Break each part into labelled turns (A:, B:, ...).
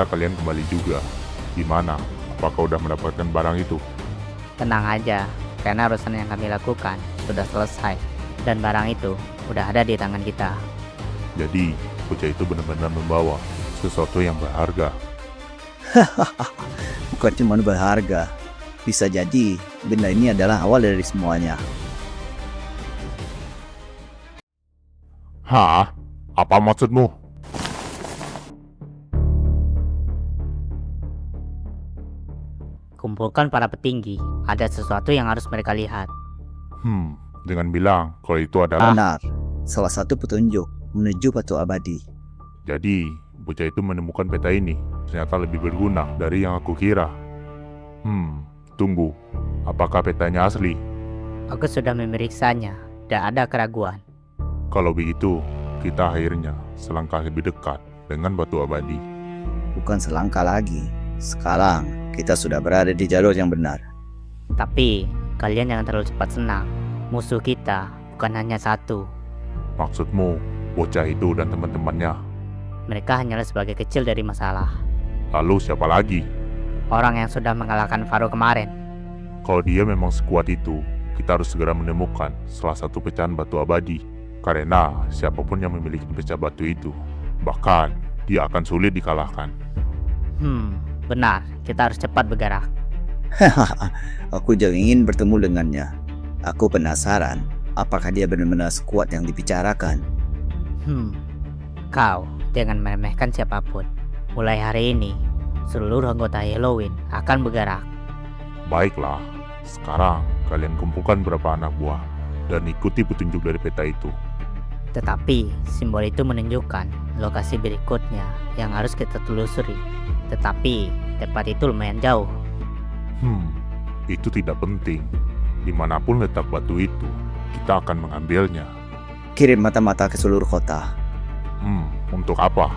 A: ternyata kalian kembali juga. Gimana? Apakah udah mendapatkan barang itu?
B: Tenang aja, karena urusan yang kami lakukan sudah selesai. Dan barang itu udah ada di tangan kita.
A: Jadi, bocah itu benar-benar membawa sesuatu yang berharga.
C: Bukan cuma berharga. Bisa jadi benda ini adalah awal dari semuanya.
A: Hah? Apa maksudmu?
B: Kumpulkan para petinggi, ada sesuatu yang harus mereka lihat.
A: Dengan bilang kalau itu adalah...
C: Benar, salah satu petunjuk menuju batu abadi.
A: Jadi, bocah itu menemukan peta ini. Ternyata lebih berguna dari yang aku kira. Tunggu. Apakah petanya asli?
B: Aku sudah memeriksanya, tidak ada keraguan.
A: Kalau begitu, kita akhirnya selangkah lebih dekat dengan batu abadi.
C: Bukan selangkah lagi. Sekarang kita sudah berada di jalur yang benar.
B: Tapi, kalian jangan terlalu cepat senang. Musuh kita bukan hanya satu.
A: Maksudmu, bocah itu dan teman-temannya?
B: Mereka hanyalah sebagai kecil dari masalah.
A: Lalu siapa lagi?
B: Orang yang sudah mengalahkan Faro kemarin.
A: Kalau dia memang sekuat itu, kita harus segera menemukan salah satu pecahan batu abadi. Karena siapapun yang memiliki pecah batu itu, bahkan dia akan sulit dikalahkan.
B: Benar, kita harus cepat bergerak.
C: Aku juga ingin bertemu dengannya. Aku penasaran, apakah dia benar-benar sekuat yang dibicarakan.
B: Kau jangan meremehkan siapapun. Mulai hari ini, seluruh anggota Halloween akan bergerak.
A: Baiklah, sekarang kalian kumpulkan beberapa anak buah dan ikuti petunjuk dari peta itu.
B: Tetapi, simbol itu menunjukkan lokasi berikutnya yang harus kita telusuri. Tetapi, tempat itu lumayan jauh.
A: Itu tidak penting. Dimanapun letak batu itu, kita akan mengambilnya.
C: Kirim mata-mata ke seluruh kota.
A: Untuk apa?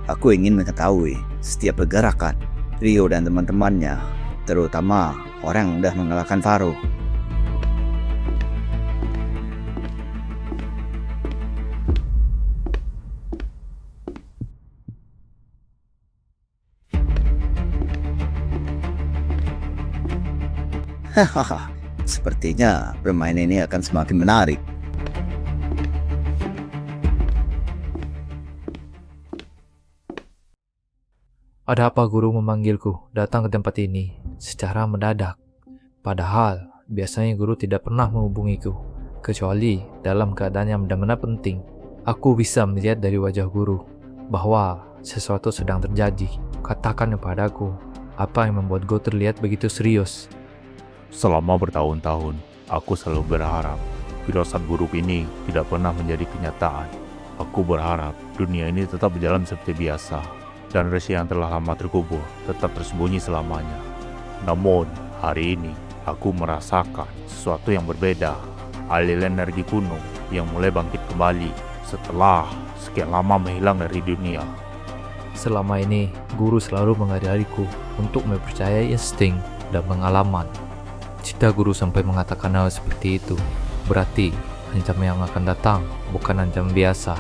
C: Aku ingin mengetahui setiap pergerakan Rio dan teman-temannya, terutama orang yang sudah mengalahkan Faro. Hahaha, sepertinya permainan ini akan semakin menarik.
D: Ada apa guru memanggilku datang ke tempat ini secara mendadak? Padahal biasanya guru tidak pernah menghubungiku, kecuali dalam keadaan yang benar-benar penting. Aku bisa melihat dari wajah guru bahwa sesuatu sedang terjadi. Katakan kepadaku, apa yang membuat guru terlihat begitu serius?
A: Selama bertahun-tahun, aku selalu berharap firasat buruk ini tidak pernah menjadi kenyataan. Aku berharap dunia ini tetap berjalan seperti biasa, dan resi yang telah lama terkubur tetap tersembunyi selamanya. Namun, hari ini aku merasakan sesuatu yang berbeda. Aliran energi kuno yang mulai bangkit kembali setelah sekian lama menghilang dari dunia.
D: Selama ini, guru selalu mengajariku untuk mempercayai insting dan pengalaman. Jika guru sampai mengatakan hal seperti itu, berarti ancaman yang akan datang bukan ancaman biasa.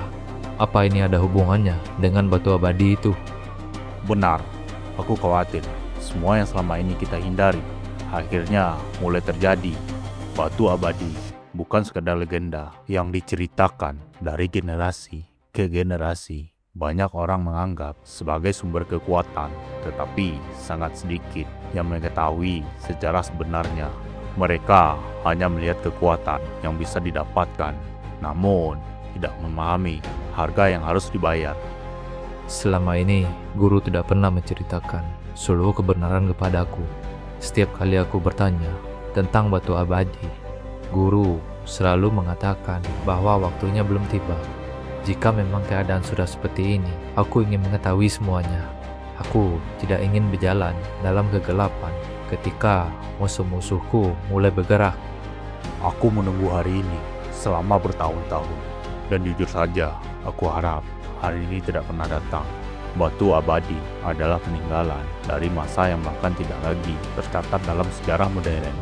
D: Apa ini ada hubungannya dengan batu abadi itu?
A: Benar, aku khawatir semua yang selama ini kita hindari akhirnya mulai terjadi. Batu abadi bukan sekadar legenda yang diceritakan dari generasi ke generasi. Banyak orang menganggap sebagai sumber kekuatan, tetapi sangat sedikit yang mengetahui sejarah sebenarnya. Mereka hanya melihat kekuatan yang bisa didapatkan, namun tidak memahami harga yang harus dibayar.
D: Selama ini, guru tidak pernah menceritakan seluruh kebenaran kepadaku. Setiap kali aku bertanya tentang batu abadi, guru selalu mengatakan bahwa waktunya belum tiba. Jika memang keadaan sudah seperti ini, aku ingin mengetahui semuanya. Aku tidak ingin berjalan dalam kegelapan ketika musuh-musuhku mulai bergerak.
A: Aku menunggu hari ini selama bertahun-tahun, dan jujur saja, aku harap hari ini tidak pernah datang. Batu abadi adalah peninggalan dari masa yang bahkan tidak lagi tercatat dalam sejarah modern.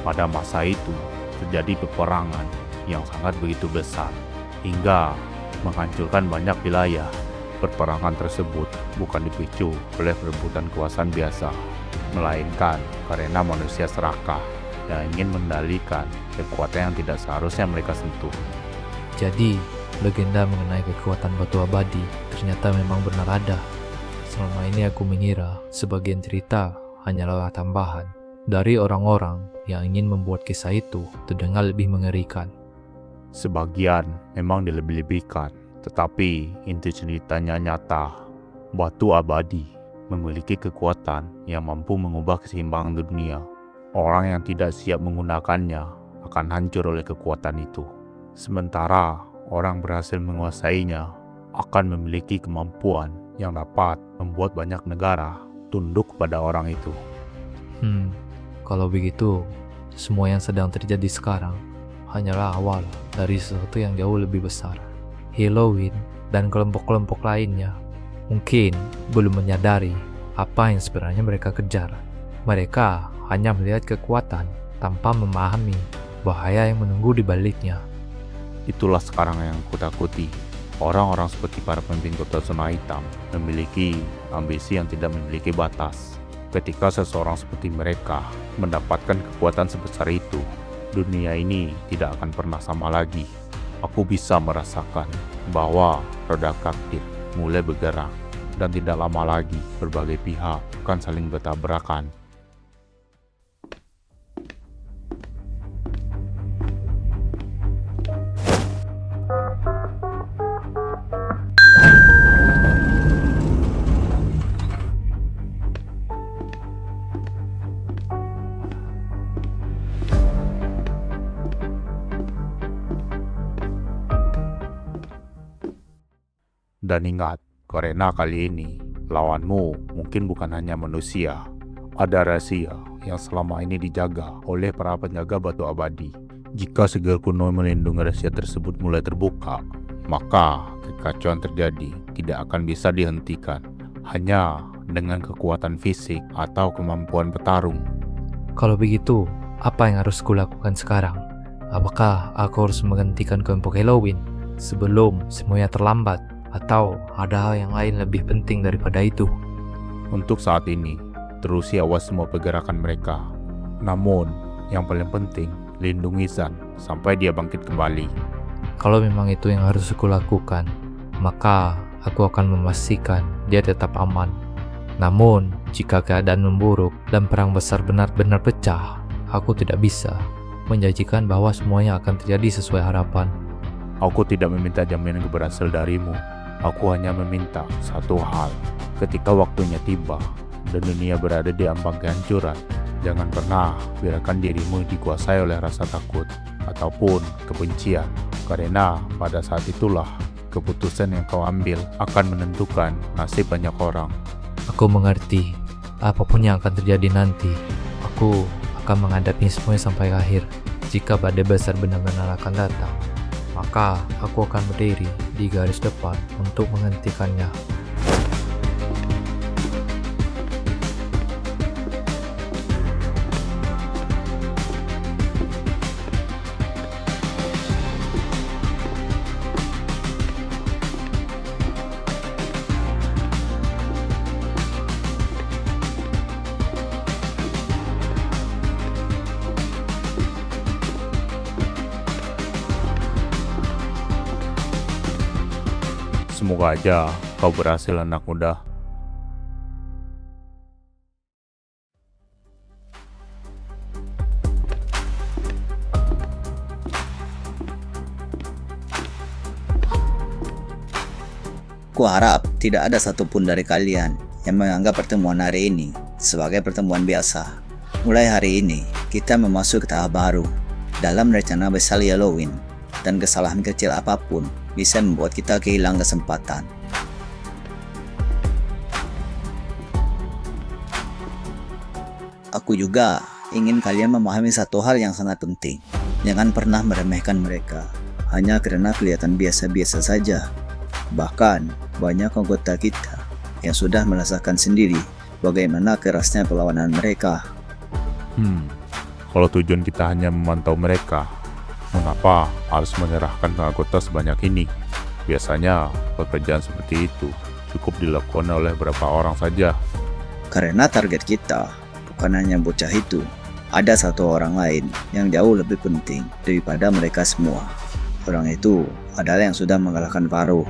A: Pada masa itu, terjadi peperangan yang sangat begitu besar, hingga menghancurkan banyak wilayah. Perperangan tersebut bukan dipicu oleh perebutan kekuasaan biasa, melainkan karena manusia serakah yang ingin mengendalikan kekuatan yang tidak seharusnya mereka sentuh.
D: Jadi, legenda mengenai kekuatan batu abadi ternyata memang benar ada. Selama ini aku mengira sebagian cerita hanyalah tambahan dari orang-orang yang ingin membuat kisah itu terdengar lebih mengerikan.
A: Sebagian memang dilebih-lebihkan, tetapi inti ceritanya nyata. Batu abadi memiliki kekuatan yang mampu mengubah keseimbangan dunia. Orang yang tidak siap menggunakannya akan hancur oleh kekuatan itu. Sementara orang berhasil menguasainya akan memiliki kemampuan yang dapat membuat banyak negara tunduk pada orang itu.
D: Kalau begitu, semua yang sedang terjadi sekarang hanyalah awal dari sesuatu yang jauh lebih besar. Halloween dan kelompok-kelompok lainnya mungkin belum menyadari apa yang sebenarnya mereka kejar. Mereka hanya melihat kekuatan tanpa memahami bahaya yang menunggu di baliknya.
A: Itulah sekarang yang kutakuti. Orang-orang seperti para pemimpin kota zona hitam memiliki ambisi yang tidak memiliki batas. Ketika seseorang seperti mereka mendapatkan kekuatan sebesar itu, dunia ini tidak akan pernah sama lagi. Aku bisa merasakan bahwa roda kaktir mulai bergerak dan tidak lama lagi berbagai pihak akan saling bertabrakan. Dan ingat, karena kali ini lawanmu mungkin bukan hanya manusia. Ada rahasia yang selama ini dijaga oleh para penjaga batu abadi. Jika segel kuno melindungi rahasia tersebut mulai terbuka, maka kekacauan terjadi tidak akan bisa dihentikan hanya dengan kekuatan fisik atau kemampuan petarung.
D: Kalau begitu, apa yang harus kulakukan sekarang? Apakah aku harus menghentikan kelompok Halloween sebelum semuanya terlambat? Atau ada hal yang lain lebih penting daripada itu?
A: Untuk saat ini, terusi awas semua pergerakan mereka. Namun, yang paling penting, lindungi Zan sampai dia bangkit kembali.
D: Kalau memang itu yang harus aku lakukan, maka aku akan memastikan dia tetap aman. Namun, jika keadaan memburuk dan perang besar benar-benar pecah, aku tidak bisa menjanjikan bahwa semuanya akan terjadi sesuai harapan.
A: Aku tidak meminta jaminan keberhasilan darimu. Aku hanya meminta satu hal. Ketika waktunya tiba dan dunia berada di ambang kehancuran, jangan pernah biarkan dirimu dikuasai oleh rasa takut ataupun kebencian. Karena pada saat itulah keputusan yang kau ambil akan menentukan nasib banyak orang.
D: Aku mengerti. Apapun yang akan terjadi nanti, aku akan menghadapi semuanya sampai akhir. Jika badai besar benar-benar akan datang, maka aku akan berdiri di garis depan untuk menghentikannya.
A: Semoga aja kau berhasil, anak muda.
C: Kuharap tidak ada satupun dari kalian yang menganggap pertemuan hari ini sebagai pertemuan biasa. Mulai hari ini, kita memasuki tahap baru dalam rencana besar Halloween, dan kesalahan kecil apapun bisa membuat kita kehilangan kesempatan. Aku juga ingin kalian memahami satu hal yang sangat penting. Jangan pernah meremehkan mereka hanya karena kelihatan biasa-biasa saja. Bahkan, banyak anggota kita yang sudah merasakan sendiri bagaimana kerasnya perlawanan mereka.
A: Kalau tujuan kita hanya memantau mereka, mengapa harus menyerahkan anggota sebanyak ini? Biasanya pekerjaan seperti itu cukup dilakukan oleh beberapa orang saja.
C: Karena target kita bukan hanya bocah itu, ada satu orang lain yang jauh lebih penting daripada mereka semua. Orang itu adalah yang sudah mengalahkan Faro.